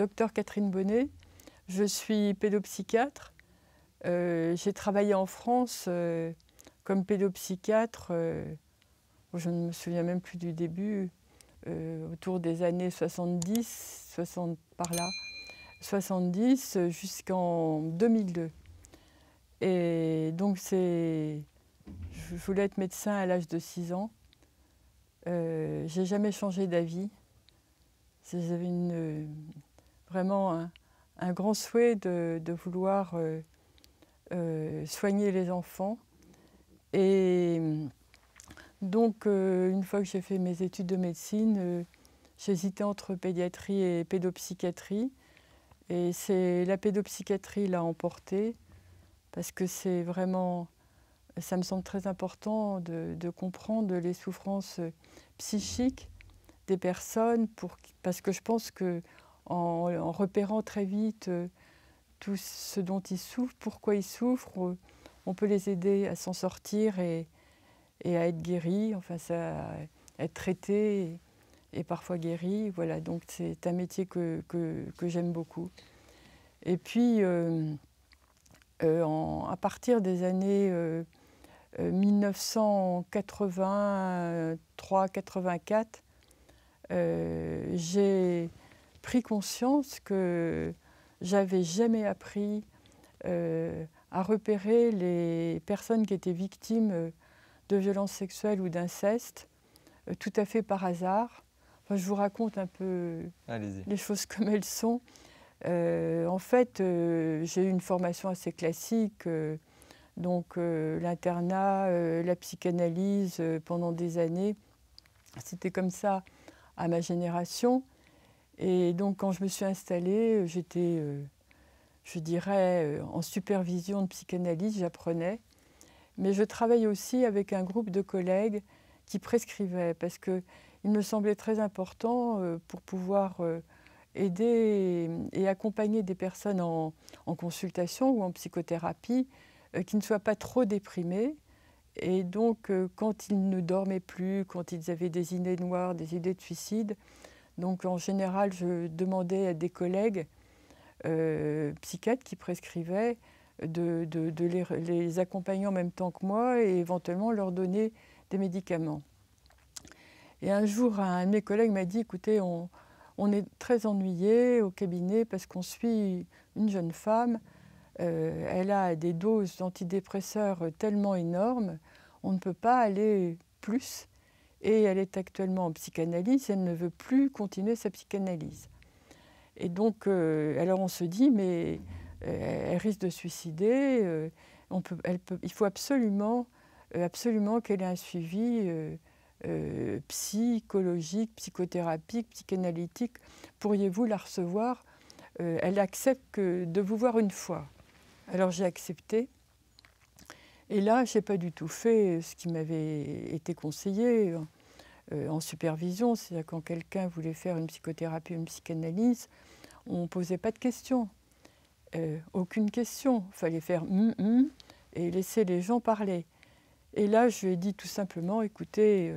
docteur Catherine Bonnet, je suis pédopsychiatre. J'ai travaillé en France comme pédopsychiatre, je ne me souviens même plus du début, autour des années 70, 60 par là, 70 jusqu'en 2002. Et donc je voulais être médecin à l'âge de 6 ans. J'ai jamais changé d'avis. J'avais vraiment un grand souhait de vouloir soigner les enfants. Et donc, une fois que j'ai fait mes études de médecine, j'hésitais entre pédiatrie et pédopsychiatrie. Et c'est la pédopsychiatrie l'a emporté, parce que c'est vraiment, ça me semble très important de comprendre les souffrances psychiques des personnes, parce que je pense qu'en repérant très vite tout ce dont ils souffrent, pourquoi ils souffrent, on peut les aider à s'en sortir et à être guéris, enfin à être traités et parfois guéris. Voilà, donc c'est un métier que j'aime beaucoup. Et puis, à partir des années 1983-84, j'ai pris conscience que j'avais jamais appris à repérer les personnes qui étaient victimes de violences sexuelles ou d'inceste, tout à fait par hasard. Enfin, je vous raconte un peu les choses comme elles sont. En fait, j'ai eu une formation assez classique, donc l'internat, la psychanalyse pendant des années. C'était comme ça à ma génération. Et donc quand je me suis installée, j'étais, je dirais, en supervision de psychanalyse, j'apprenais. Mais je travaille aussi avec un groupe de collègues qui prescrivaient, parce qu'il me semblait très important pour pouvoir aider et accompagner des personnes en consultation ou en psychothérapie qui ne soient pas trop déprimées. Et donc, quand ils ne dormaient plus, quand ils avaient des idées noires, des idées de suicide, donc en général, je demandais à des collègues psychiatres qui prescrivaient de les accompagner en même temps que moi et éventuellement leur donner des médicaments. Et un jour, un de mes collègues m'a dit, écoutez, on est très ennuyés au cabinet parce qu'on suit une jeune femme, elle a des doses d'antidépresseurs tellement énormes, on ne peut pas aller plus. Et elle est actuellement en psychanalyse, elle ne veut plus continuer sa psychanalyse. Et donc, alors on se dit, mais elle risque de suicider, il faut absolument qu'elle ait un suivi psychologique, psychothérapique, psychanalytique. Pourriez-vous la recevoir? Elle accepte de vous voir une fois. Alors j'ai accepté. Et là, je n'ai pas du tout fait ce qui m'avait été conseillé en supervision. C'est-à-dire quand quelqu'un voulait faire une psychothérapie ou une psychanalyse, on ne posait pas de questions. Aucune question. Il fallait faire et laisser les gens parler. Et là, je lui ai dit tout simplement, écoutez,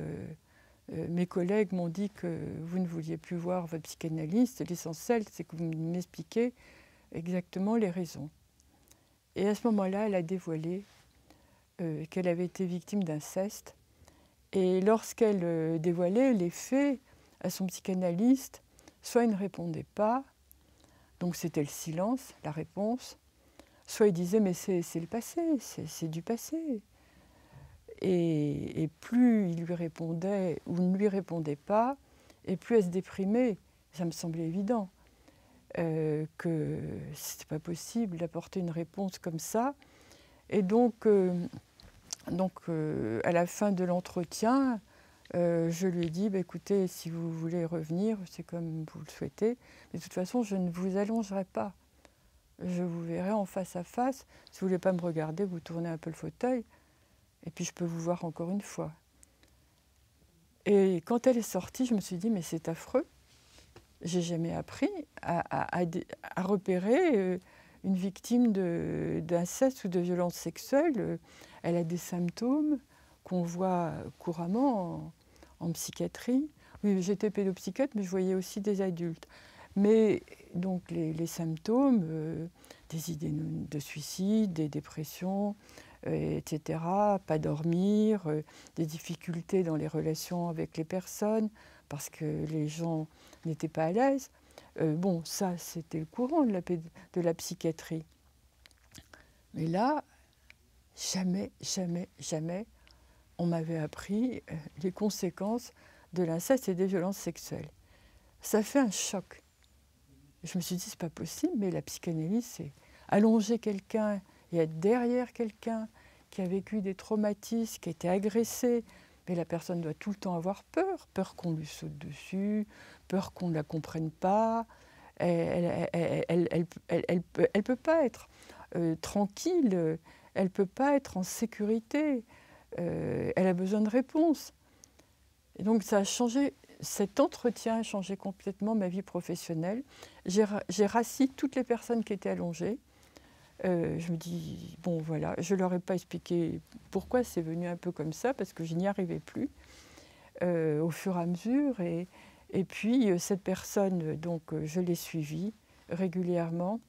mes collègues m'ont dit que vous ne vouliez plus voir votre psychanalyste. L'essentiel, c'est que vous m'expliquiez exactement les raisons. Et à ce moment-là, elle a dévoilé qu'elle avait été victime d'inceste. Et lorsqu'elle dévoilait les faits à son psychanalyste, soit il ne répondait pas, donc c'était le silence, la réponse, soit il disait mais c'est le passé, c'est du passé. Et plus il lui répondait ou ne lui répondait pas, et plus elle se déprimait. Ça me semblait évident que ce n'était pas possible d'apporter une réponse comme ça. Et donc à la fin de l'entretien, je lui ai dit, écoutez, si vous voulez revenir, c'est comme vous le souhaitez, mais de toute façon, je ne vous allongerai pas. Je vous verrai en face à face. Si vous ne voulez pas me regarder, vous tournez un peu le fauteuil, et puis je peux vous voir encore une fois. Et quand elle est sortie, je me suis dit, mais c'est affreux. J'ai jamais appris à repérer une victime d'inceste ou de violence sexuelle. Elle a des symptômes qu'on voit couramment en psychiatrie. Oui, j'étais pédopsychiatre, mais je voyais aussi des adultes. Mais donc les symptômes, des idées de suicide, des dépressions, etc., pas dormir, des difficultés dans les relations avec les personnes, parce que les gens n'étaient pas à l'aise. Bon, ça, c'était le courant de la psychiatrie. Mais là, jamais, jamais, jamais, on m'avait appris les conséquences de l'inceste et des violences sexuelles. Ça fait un choc. Je me suis dit, c'est pas possible, mais la psychanalyse, c'est allonger quelqu'un et être derrière quelqu'un qui a vécu des traumatismes, qui a été agressé. Mais la personne doit tout le temps avoir peur, peur qu'on lui saute dessus, peur qu'on ne la comprenne pas. Elle peut pas être tranquille, elle peut pas être en sécurité. Elle a besoin de réponses. Et donc ça a changé. Cet entretien a changé complètement ma vie professionnelle. J'ai rassis toutes les personnes qui étaient allongées. Je me dis, bon voilà, je ne leur ai pas expliqué pourquoi c'est venu un peu comme ça, parce que je n'y arrivais plus au fur et à mesure. Et puis cette personne, donc je l'ai suivie régulièrement.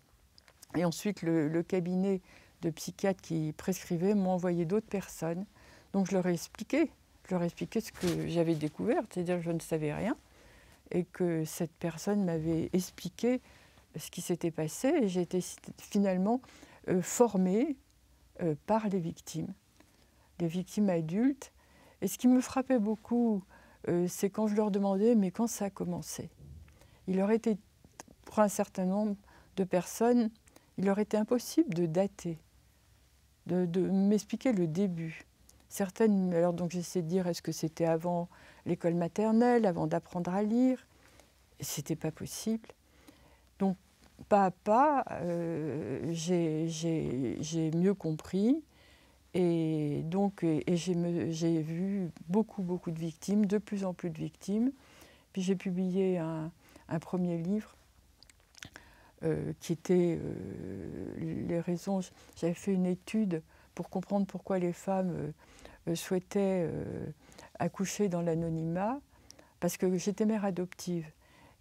Et ensuite le cabinet de psychiatre qui prescrivait m'a envoyé d'autres personnes. Donc je leur ai expliqué. Je leur ai expliqué ce que j'avais découvert, c'est-à-dire que je ne savais rien, et que cette personne m'avait expliqué ce qui s'était passé, et j'ai été finalement formée par les victimes adultes. Et ce qui me frappait beaucoup, c'est quand je leur demandais « mais quand ça a commencé ?» Il leur était, pour un certain nombre de personnes, il leur était impossible de dater, de m'expliquer le début. Certaines, alors donc j'essaie de dire, est-ce que c'était avant l'école maternelle, avant d'apprendre à lire? C'était pas possible. Donc, pas à pas, j'ai mieux compris. Et donc, j'ai vu beaucoup de victimes, de plus en plus de victimes. Puis j'ai publié un premier livre qui était les raisons. J'avais fait une étude pour comprendre pourquoi les femmes souhaitaient accoucher dans l'anonymat, parce que j'étais mère adoptive.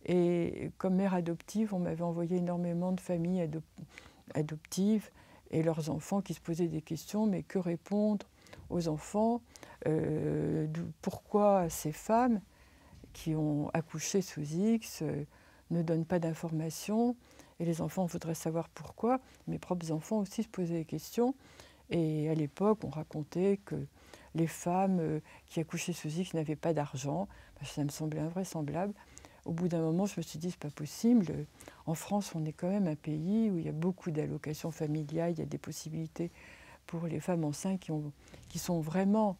Et comme mère adoptive, on m'avait envoyé énormément de familles adoptives et leurs enfants qui se posaient des questions, mais que répondre aux enfants? Pourquoi ces femmes qui ont accouché sous X ne donnent pas d'informations? Et les enfants voudraient savoir pourquoi. Mes propres enfants aussi se posaient des questions. Et à l'époque, on racontait que les femmes qui accouchaient sous X n'avaient pas d'argent. Ça me semblait invraisemblable. Au bout d'un moment, je me suis dit, c'est pas possible. En France, on est quand même un pays où il y a beaucoup d'allocations familiales, il y a des possibilités pour les femmes enceintes qui sont vraiment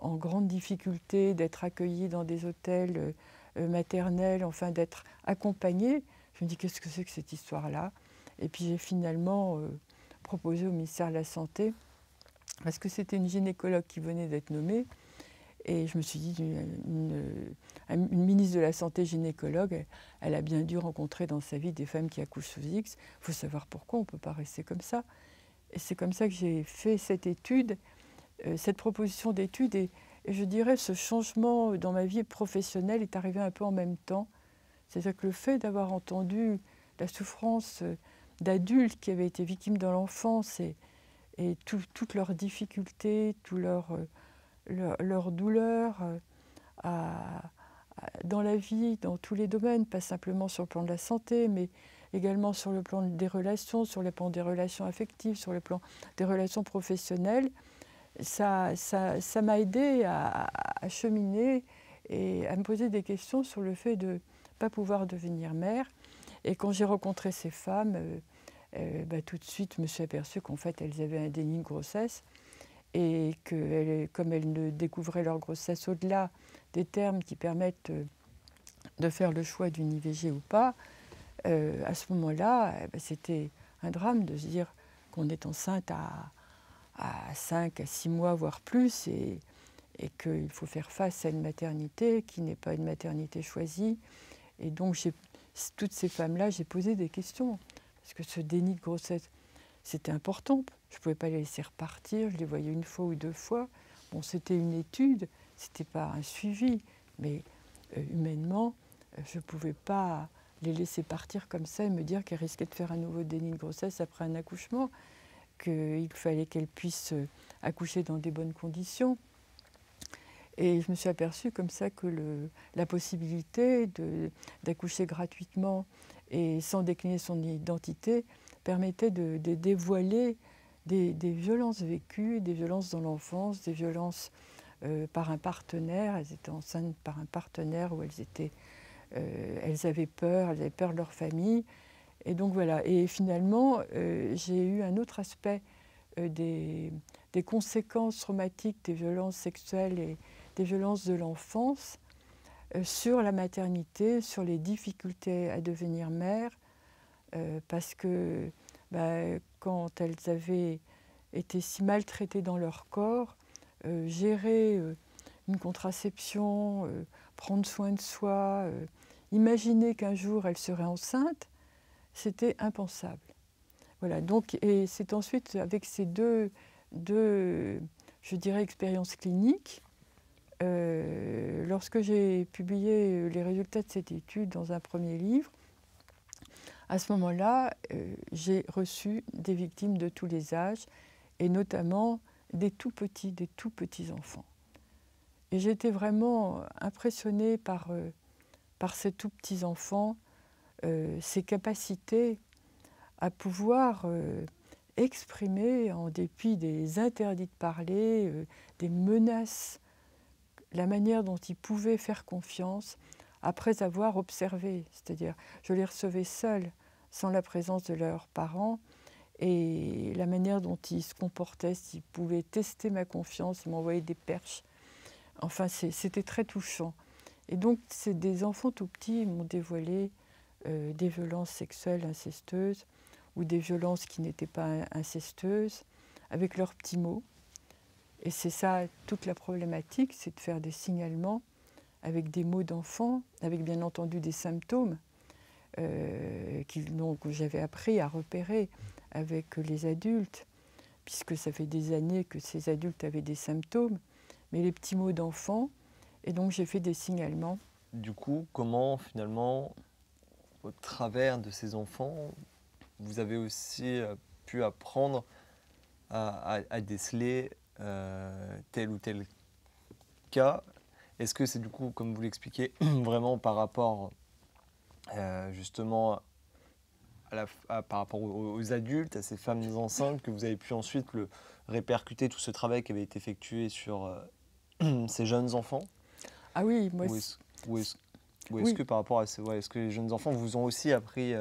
en grande difficulté d'être accueillies dans des hôtels maternels, enfin d'être accompagnées. Je me dis, qu'est-ce que c'est que cette histoire-là? Et puis j'ai finalement proposé au ministère de la Santé, parce que c'était une gynécologue qui venait d'être nommée, et je me suis dit, une ministre de la Santé gynécologue, elle a bien dû rencontrer dans sa vie des femmes qui accouchent sous X. Il faut savoir pourquoi, on ne peut pas rester comme ça. Et c'est comme ça que j'ai fait cette étude, cette proposition d'étude. Et je dirais, ce changement dans ma vie professionnelle est arrivé un peu en même temps. C'est-à-dire que le fait d'avoir entendu la souffrance d'adultes qui avaient été victimes dans l'enfance et toutes leurs difficultés, toutes leurs douleurs dans la vie, dans tous les domaines, pas simplement sur le plan de la santé, mais également sur le plan des relations, sur le plan des relations affectives, sur le plan des relations professionnelles. Ça m'a aidé à cheminer et à me poser des questions sur le fait de ne pas pouvoir devenir mère. Et quand j'ai rencontré ces femmes, tout de suite, je me suis aperçue qu'en fait, elles avaient un déni de grossesse et que comme elles ne découvraient leur grossesse au-delà des termes qui permettent de faire le choix d'une IVG ou pas, à ce moment-là, c'était un drame de se dire qu'on est enceinte à 5, à 6 mois, voire plus, et qu'il faut faire face à une maternité qui n'est pas une maternité choisie. Et donc, toutes ces femmes-là, j'ai posé des questions, parce que ce déni de grossesse, c'était important. Je ne pouvais pas les laisser repartir, je les voyais une fois ou deux fois. Bon, c'était une étude, ce n'était pas un suivi, mais humainement, je ne pouvais pas les laisser partir comme ça et me dire qu'elles risquaient de faire un nouveau déni de grossesse après un accouchement, qu'il fallait qu'elles puissent accoucher dans des bonnes conditions. Et je me suis aperçue comme ça que la possibilité d'accoucher gratuitement et sans décliner son identité permettait de dévoiler des violences vécues, des violences dans l'enfance, des violences par un partenaire. Elles étaient enceintes par un partenaire où elles avaient peur de leur famille. Et donc voilà. Et finalement, j'ai eu un autre aspect des conséquences traumatiques des violences sexuelles et des violences de l'enfance sur la maternité, sur les difficultés à devenir mère, parce que quand elles avaient été si maltraitées dans leur corps, gérer une contraception, prendre soin de soi, imaginer qu'un jour elles seraient enceintes, c'était impensable. Voilà, donc, et c'est ensuite avec ces deux je dirais, expériences cliniques, lorsque j'ai publié les résultats de cette étude dans un premier livre, à ce moment-là, j'ai reçu des victimes de tous les âges, et notamment des tout petits enfants. Et j'étais vraiment impressionnée par ces tout petits enfants, ces capacités à pouvoir exprimer, en dépit des interdits de parler, des menaces, la manière dont ils pouvaient faire confiance après avoir observé. C'est-à-dire, je les recevais seuls, sans la présence de leurs parents, et la manière dont ils se comportaient, s'ils pouvaient tester ma confiance, ils m'envoyaient des perches. Enfin, c'était très touchant. Et donc, c'est des enfants tout petits m'ont dévoilé des violences sexuelles incestueuses ou des violences qui n'étaient pas incestueuses, avec leurs petits mots. Et c'est ça toute la problématique, c'est de faire des signalements avec des mots d'enfants, avec bien entendu des symptômes que j'avais appris à repérer avec les adultes, puisque ça fait des années que ces adultes avaient des symptômes, mais les petits mots d'enfants, et donc j'ai fait des signalements. Du coup, comment finalement, au travers de ces enfants, vous avez aussi pu apprendre à déceler tel ou tel cas? Est-ce que c'est du coup, comme vous l'expliquez, vraiment par rapport justement par rapport aux adultes, à ces femmes enceintes, que vous avez pu ensuite répercuter tout ce travail qui avait été effectué sur ces jeunes enfants? Ah oui, moi... Ou est-ce Oui. que par rapport à est-ce que les jeunes enfants vous ont aussi appris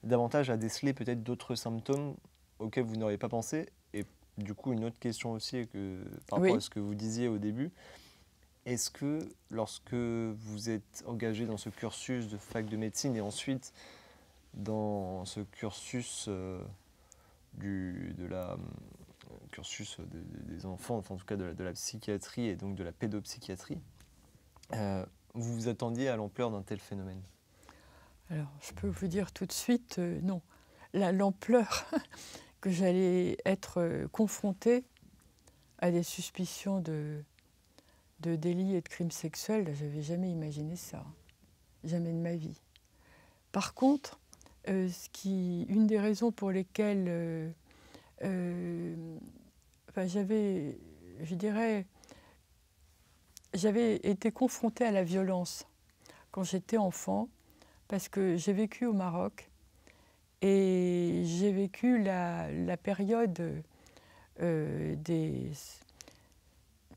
davantage à déceler peut-être d'autres symptômes auxquels vous n'auriez pas pensé? Et du coup, une autre question aussi par rapport à ce que vous disiez au début, est-ce que lorsque vous êtes engagé dans ce cursus de fac de médecine et ensuite dans ce cursus cursus des enfants, enfin en tout cas de la psychiatrie et donc de la pédopsychiatrie, vous vous attendiez à l'ampleur d'un tel phénomène? Alors, je peux vous dire tout de suite, non. L'ampleur que j'allais être confrontée à des suspicions de délits et de crimes sexuels, je n'avais jamais imaginé ça. Jamais de ma vie. Par contre, une des raisons pour lesquelles j'avais été confrontée à la violence quand j'étais enfant, parce que j'ai vécu au Maroc et j'ai vécu la période de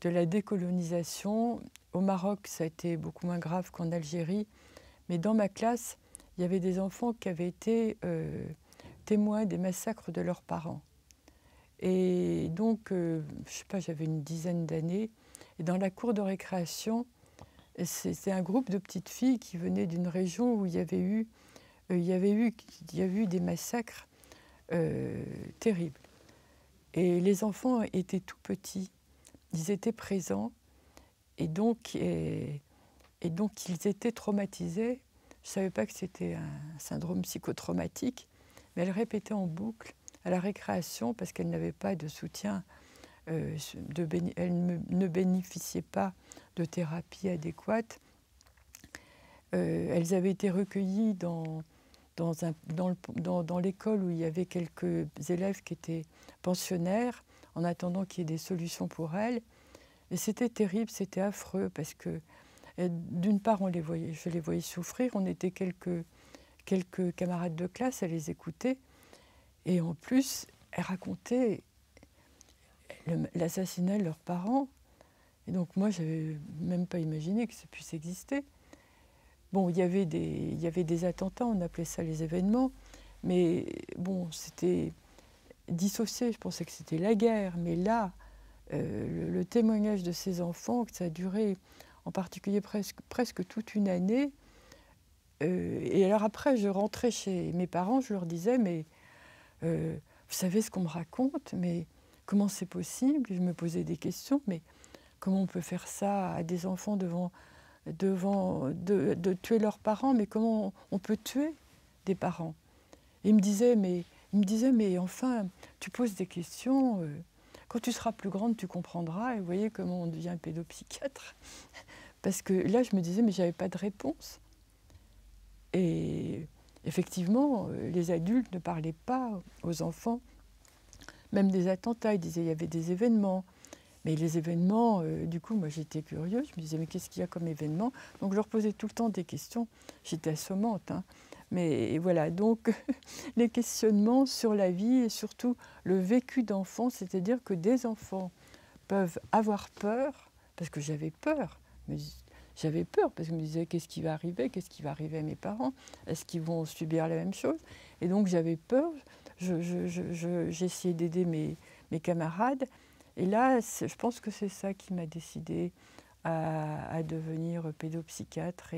la décolonisation. Au Maroc, ça a été beaucoup moins grave qu'en Algérie, mais dans ma classe, il y avait des enfants qui avaient été témoins des massacres de leurs parents. Et donc, je sais pas, j'avais une dizaine d'années, et dans la cour de récréation, c'était un groupe de petites filles qui venaient d'une région où il y avait eu des massacres terribles. Et les enfants étaient tout petits, ils étaient présents, et donc ils étaient traumatisés. Je ne savais pas que c'était un syndrome psychotraumatique, mais elles répétaient en boucle à la récréation parce qu'elles n'avaient pas de soutien, elles ne bénéficiaient pas de thérapie adéquate. elles avaient été recueillies dans l'école où il y avait quelques élèves qui étaient pensionnaires, en attendant qu'il y ait des solutions pour elles. Et c'était terrible, c'était affreux, parce que d'une part, je les voyais souffrir, on était quelques camarades de classe à les écouter, et en plus, elles racontaient l'assassinat de leurs parents. Et donc moi, je n'avais même pas imaginé que ça puisse exister. Bon, il y avait des attentats, on appelait ça les événements, mais bon, c'était dissocié, je pensais que c'était la guerre. Mais là, le témoignage de ces enfants, que ça a duré en particulier presque toute une année. Et alors après, je rentrais chez mes parents, je leur disais, mais vous savez ce qu'on me raconte, mais comment c'est possible? Je me posais des questions, mais comment on peut faire ça à des enfants de tuer leurs parents, mais comment on peut tuer des parents? Et il me disait, mais enfin, tu poses des questions, quand tu seras plus grande, tu comprendras, et vous voyez comment on devient pédopsychiatre. Parce que là, je me disais, mais j'avais pas de réponse. Et effectivement, les adultes ne parlaient pas aux enfants, même des attentats, ils disaient qu'il y avait des événements. Mais les événements, du coup, moi j'étais curieuse, je me disais, mais qu'est-ce qu'il y a comme événement? Donc je leur posais tout le temps des questions, j'étais assommante, hein. Mais voilà, donc les questionnements sur la vie et surtout le vécu d'enfants, c'est-à-dire que des enfants peuvent avoir peur, parce que j'avais peur, parce que je me disais, qu'est-ce qui va arriver à mes parents? Est-ce qu'ils vont subir la même chose? Et donc j'avais peur, j'essayais d'aider mes camarades. Et là, je pense que c'est ça qui m'a décidée à devenir pédopsychiatre.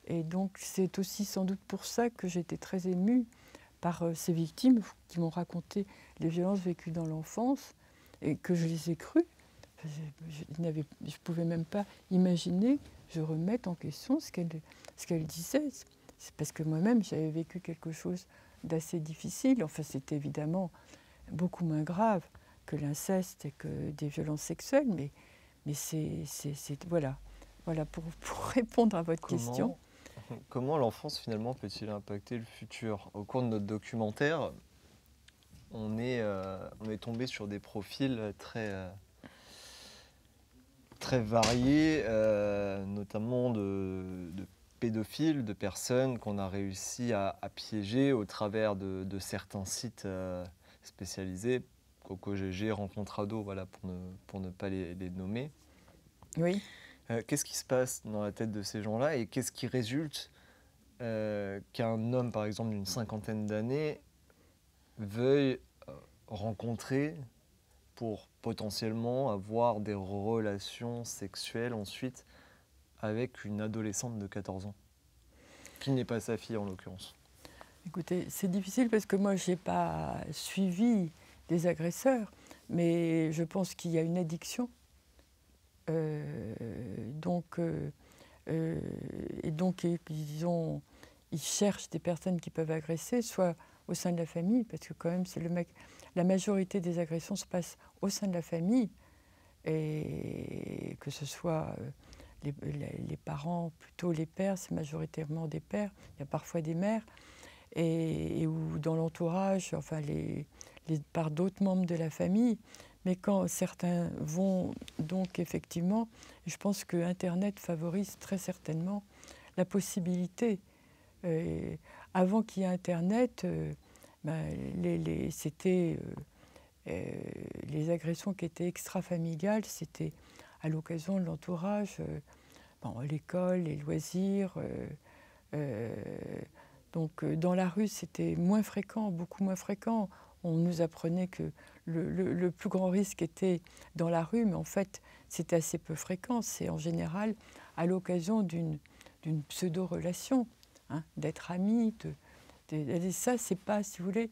Et donc, c'est aussi sans doute pour ça que j'étais très émue par ces victimes qui m'ont raconté les violences vécues dans l'enfance et que je les ai crues. Je ne pouvais même pas imaginer que je remette en question ce qu'elles disaient. C'est parce que moi-même, j'avais vécu quelque chose d'assez difficile. Enfin, c'était évidemment beaucoup moins grave que l'inceste et que des violences sexuelles, mais voilà pour répondre à votre question. Comment l'enfance finalement peut-il impacter le futur? Au cours de notre documentaire, on est tombé sur des profils très variés, notamment de pédophiles, de personnes qu'on a réussi à piéger au travers de certains sites spécialisés, CocoGG, Rencontre Ado, voilà, pour ne pas les nommer. Oui. Qu'est-ce qui se passe dans la tête de ces gens-là et qu'est-ce qui résulte qu'un homme, par exemple, d'une cinquantaine d'années, veuille rencontrer pour potentiellement avoir des relations sexuelles ensuite avec une adolescente de 14 ans, qui n'est pas sa fille en l'occurrence? Écoutez, c'est difficile parce que moi, je n'ai pas suivi des agresseurs, mais je pense qu'il y a une addiction. Ils cherchent des personnes qui peuvent agresser, soit au sein de la famille, parce que quand même, la majorité des agressions se passent au sein de la famille, et que ce soit les parents, plutôt les pères, c'est majoritairement des pères, il y a parfois des mères, ou dans l'entourage, enfin par d'autres membres de la famille. Mais quand certains vont, donc effectivement, je pense que Internet favorise très certainement la possibilité. Avant qu'il y ait Internet, c'était les agressions qui étaient extrafamiliales, c'était à l'occasion de l'entourage, l'école, les loisirs. Donc dans la rue, c'était moins fréquent, beaucoup moins fréquent. On nous apprenait que le plus grand risque était dans la rue, mais en fait, c'était assez peu fréquent. C'est en général à l'occasion d'une pseudo-relation, hein, d'être amis. Ça, c'est pas, si vous voulez,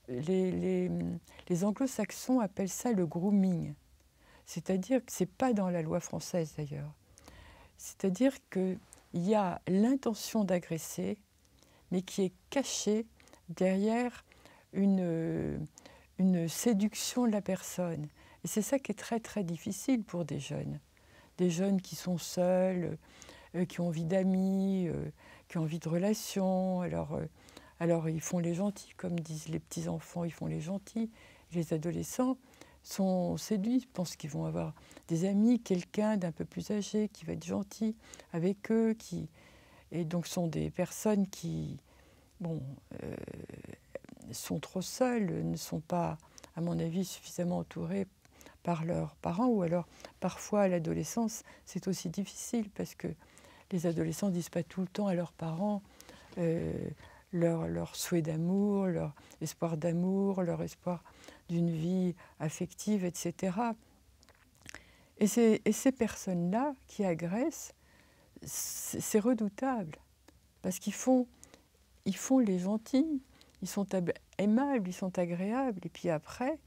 les anglo-saxons appellent ça le grooming. C'est-à-dire que ce n'est pas dans la loi française d'ailleurs. C'est-à-dire qu'il y a l'intention d'agresser, mais qui est cachée derrière une séduction de la personne. Et c'est ça qui est très très difficile pour des jeunes qui sont seuls, qui ont envie d'amis, qui ont envie de relations. Alors ils font les gentils, comme disent les petits-enfants, ils font les gentils. Les adolescents sont séduits, pensent qu'ils vont avoir des amis, quelqu'un d'un peu plus âgé qui va être gentil avec eux, et donc sont des personnes qui sont trop seules, ne sont pas, à mon avis, suffisamment entourées par leurs parents, ou alors parfois à l'adolescence, c'est aussi difficile parce que les adolescents ne disent pas tout le temps à leurs parents leur souhait d'amour, leur espoir d'amour, leur espoir d'une vie affective, etc. Et ces personnes-là qui agressent, c'est redoutable parce qu'ils font les gentils, ils sont aimables, ils sont agréables, et puis après,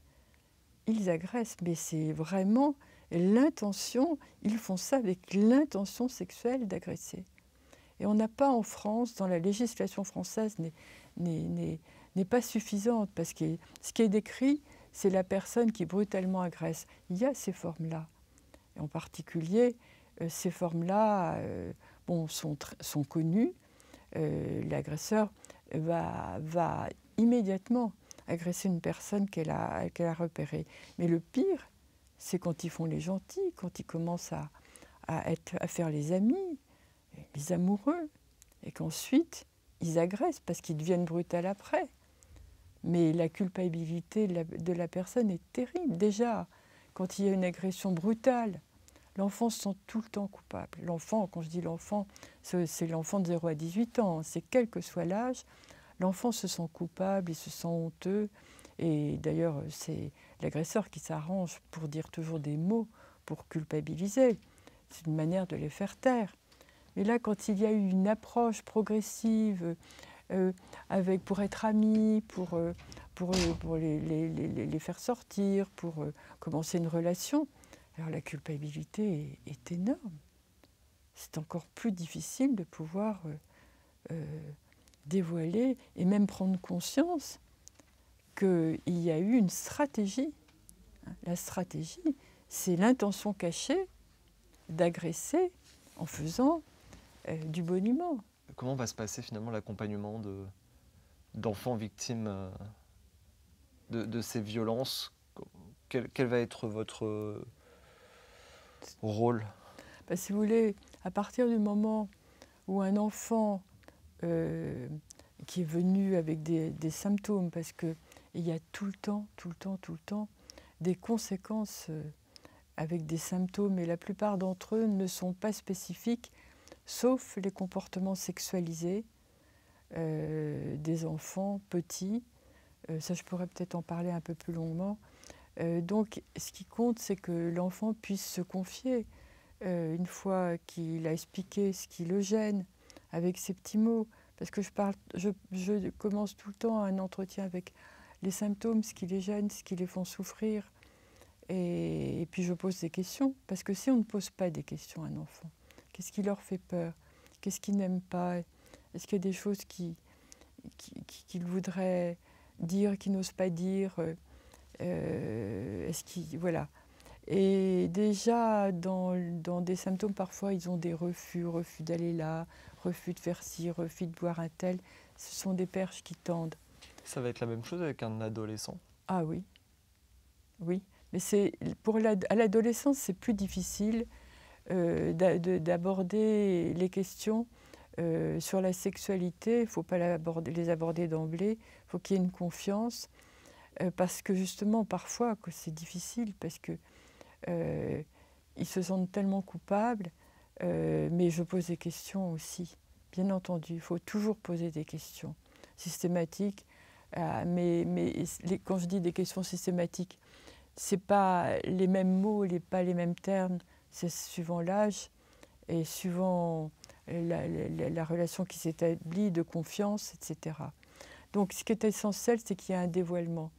ils agressent. Mais c'est vraiment l'intention, ils font ça avec l'intention sexuelle d'agresser. Et on n'a pas en France, dans la législation française, n'est pas suffisante, parce que ce qui est décrit, c'est la personne qui brutalement agresse. Il y a ces formes-là. Et en particulier, ces formes-là sont connues. L'agresseur va immédiatement agresser une personne qu'elle a repérée. Mais le pire, c'est quand ils font les gentils, quand ils commencent à faire les amis, les amoureux, et qu'ensuite ils agressent parce qu'ils deviennent brutaux après. Mais la culpabilité de la personne est terrible. Déjà, quand il y a une agression brutale, l'enfant se sent tout le temps coupable. L'enfant, quand je dis l'enfant, c'est l'enfant de 0 à 18 ans. C'est quel que soit l'âge, l'enfant se sent coupable, il se sent honteux. Et d'ailleurs, c'est l'agresseur qui s'arrange pour dire toujours des mots pour culpabiliser. C'est une manière de les faire taire. Mais là, quand il y a eu une approche progressive pour être amis, pour les faire sortir, pour commencer une relation, alors la culpabilité est énorme. C'est encore plus difficile de pouvoir dévoiler et même prendre conscience qu'il y a eu une stratégie. La stratégie, c'est l'intention cachée d'agresser en faisant du boniment. Comment va se passer finalement l'accompagnement d'enfants victimes de ces violences? Quel va être votre rôle? Si vous voulez, à partir du moment où un enfant qui est venu avec des symptômes, parce qu'il y a tout le temps des conséquences avec des symptômes, et la plupart d'entre eux ne sont pas spécifiques, sauf les comportements sexualisés des enfants petits. Ça, je pourrais peut-être en parler un peu plus longuement. Donc, ce qui compte, c'est que l'enfant puisse se confier une fois qu'il a expliqué ce qui le gêne, avec ces petits mots. Parce que je commence tout le temps un entretien avec les symptômes, ce qui les gêne, ce qui les font souffrir. Et puis je pose des questions. Parce que si on ne pose pas des questions à un enfant, qu'est-ce qui leur fait peur? Qu'est-ce qu'ils n'aiment pas? Est-ce qu'il y a des choses qu'ils voudraient dire, qu'ils n'osent pas dire? Voilà. Et déjà, dans des symptômes, parfois, ils ont des refus d'aller là, refus de faire ci, refus de boire un tel. Ce sont des perches qui tendent. Ça va être la même chose avec un adolescent? Ah oui. Oui. Mais à l'adolescence, c'est plus difficile d'aborder les questions sur la sexualité. Il ne faut pas les aborder d'emblée. Il faut qu'il y ait une confiance. Parce que justement, parfois, c'est difficile, parce que ils se sentent tellement coupables, mais je pose des questions aussi, bien entendu. Il faut toujours poser des questions systématiques, quand je dis des questions systématiques, ce n'est pas les mêmes mots, pas les mêmes termes, c'est suivant l'âge et suivant la relation qui s'établit de confiance, etc. Donc ce qui est essentiel, c'est qu'il y ait un dévoilement.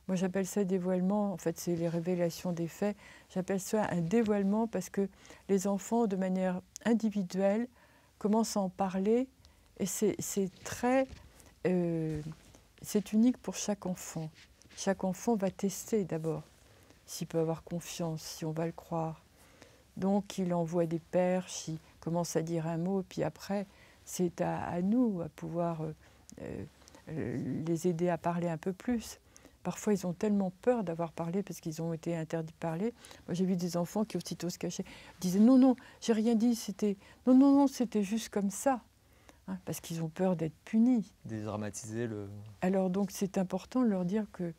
Moi, j'appelle ça dévoilement, en fait, c'est les révélations des faits. J'appelle ça un dévoilement parce que les enfants, de manière individuelle, commencent à en parler, et c'est unique pour chaque enfant. Chaque enfant va tester d'abord s'il peut avoir confiance, si on va le croire. Donc, il envoie des perches, commencent à dire un mot, puis après, c'est à nous à pouvoir les aider à parler un peu plus. Parfois, ils ont tellement peur d'avoir parlé parce qu'ils ont été interdits de parler. Moi, j'ai vu des enfants qui, aussitôt se cachaient, disaient « Non, non, j'ai rien dit, c'était... Non, non, non, c'était juste comme ça. » Parce qu'ils ont peur d'être punis. Dédramatiser le... Alors, donc, c'est important de leur dire que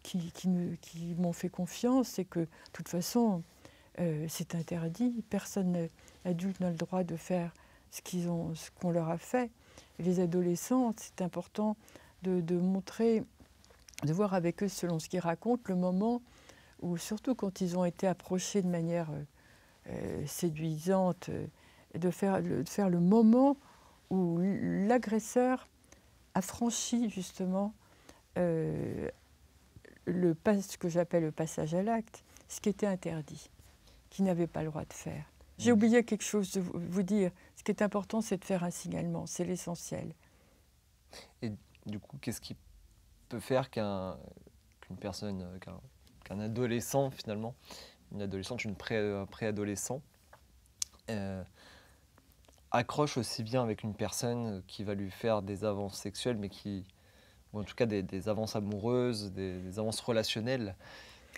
qui m'ont fait confiance et que, de toute façon, c'est interdit. Personne adulte n'a le droit de faire ce qu'on leur a fait. Et les adolescents, c'est important de montrer, de voir avec eux, selon ce qu'ils racontent, le moment où, surtout quand ils ont été approchés de manière séduisante, de faire le moment où l'agresseur a franchi justement ce que j'appelle le passage à l'acte, ce qui était interdit, qu'il n'avait pas le droit de faire. J'ai oublié quelque chose de vous dire. Ce qui est important, c'est de faire un signalement, c'est l'essentiel. Et du coup, qu'est-ce qui peut faire qu'un adolescent, finalement, une adolescente, une préadolescent, accroche aussi bien avec une personne qui va lui faire des avances sexuelles, mais ou en tout cas des avances amoureuses, des avances relationnelles,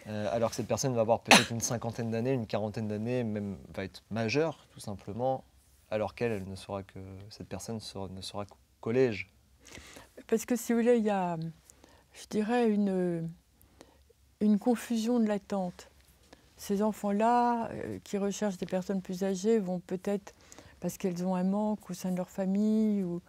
alors que cette personne va avoir peut-être une cinquantaine d'années, une quarantaine d'années, même va être majeure, tout simplement, alors cette personne ne sera qu'au collège. Parce que si vous voulez, il y a, je dirais, une confusion de l'attente. Ces enfants-là, qui recherchent des personnes plus âgées, vont peut-être, parce qu'elles ont un manque au sein de leur famille, ou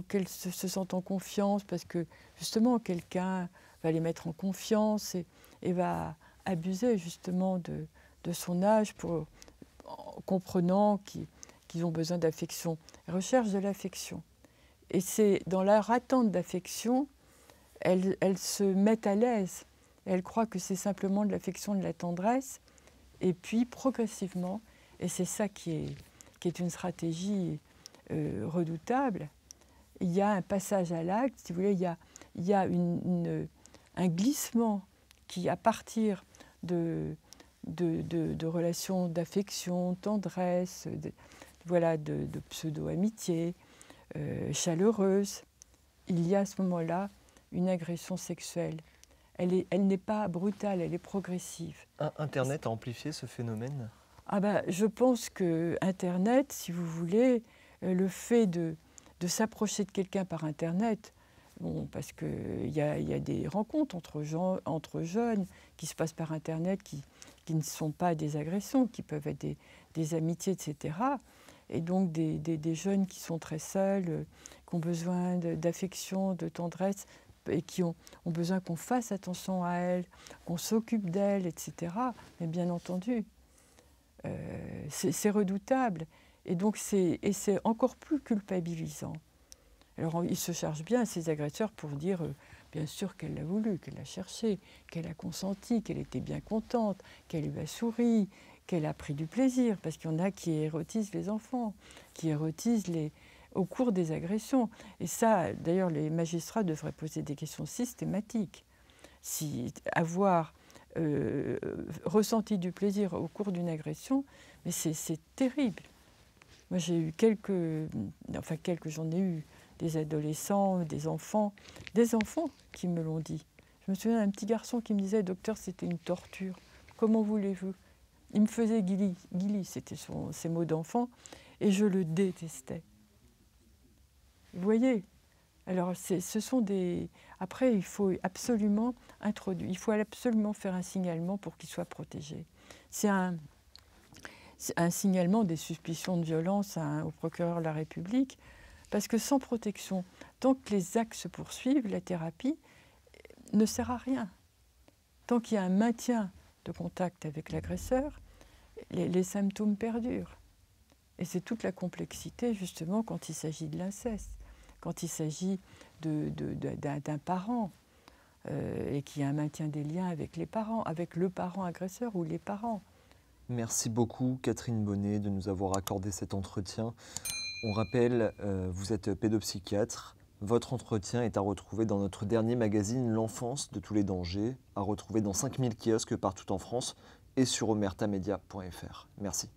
qu'elles se sentent en confiance, parce que justement, quelqu'un va les mettre en confiance et va abuser justement de son âge en comprenant qu'ils ont besoin d'affection. Ils recherchent de l'affection. Et c'est dans leur attente d'affection, elles se mettent à l'aise. Elles croient que c'est simplement de l'affection, de la tendresse. Et puis, progressivement, et c'est ça qui est une stratégie redoutable, il y a un passage à l'acte, si vous voulez, il y a un glissement qui, à partir de relations d'affection, tendresse, de pseudo-amitié, chaleureuse, il y a à ce moment-là une agression sexuelle. Elle n'est pas brutale, elle est progressive. Internet a amplifié ce phénomène ? Je pense que Internet, si vous voulez, le fait de s'approcher de quelqu'un par Internet, parce qu'il y a des rencontres entre jeunes qui se passent par Internet, qui ne sont pas des agressions, qui peuvent être des amitiés, etc. Et donc des jeunes qui sont très seuls, qui ont besoin d'affection, de tendresse, et qui ont besoin qu'on fasse attention à elles, qu'on s'occupe d'elles, etc. Mais bien entendu, c'est redoutable. Et donc c'est encore plus culpabilisant. Alors ils se chargent bien, ces agresseurs, pour dire bien sûr qu'elle l'a voulu, qu'elle l'a cherché, qu'elle a consenti, qu'elle était bien contente, qu'elle lui a souri, qu'elle a pris du plaisir, parce qu'il y en a qui érotisent les enfants, qui érotisent au cours des agressions. Et ça, d'ailleurs, les magistrats devraient poser des questions systématiques. Si avoir ressenti du plaisir au cours d'une agression, mais c'est terrible. Moi, j'ai eu j'en ai eu des adolescents, des enfants qui me l'ont dit. Je me souviens d'un petit garçon qui me disait « Docteur, c'était une torture. Comment voulez-vous » Il me faisait guili, c'était ses mots d'enfant, et je le détestais. Vous voyez? Alors, ce sont des... Après, il faut absolument faire un signalement pour qu'il soit protégé. C'est un signalement des suspicions de violence au procureur de la République, parce que sans protection, tant que les actes se poursuivent, la thérapie ne sert à rien. Tant qu'il y a un maintien de contact avec l'agresseur, les symptômes perdurent. Et c'est toute la complexité, justement, quand il s'agit de l'inceste, quand il s'agit d'un parent, et qu'il y a un maintien des liens avec les parents, avec le parent agresseur ou les parents. Merci beaucoup, Catherine Bonnet, de nous avoir accordé cet entretien. On rappelle, vous êtes pédopsychiatre. Votre entretien est à retrouver dans notre dernier magazine L'enfance de tous les dangers, à retrouver dans 5000 kiosques partout en France et sur omertamedia.fr. Merci.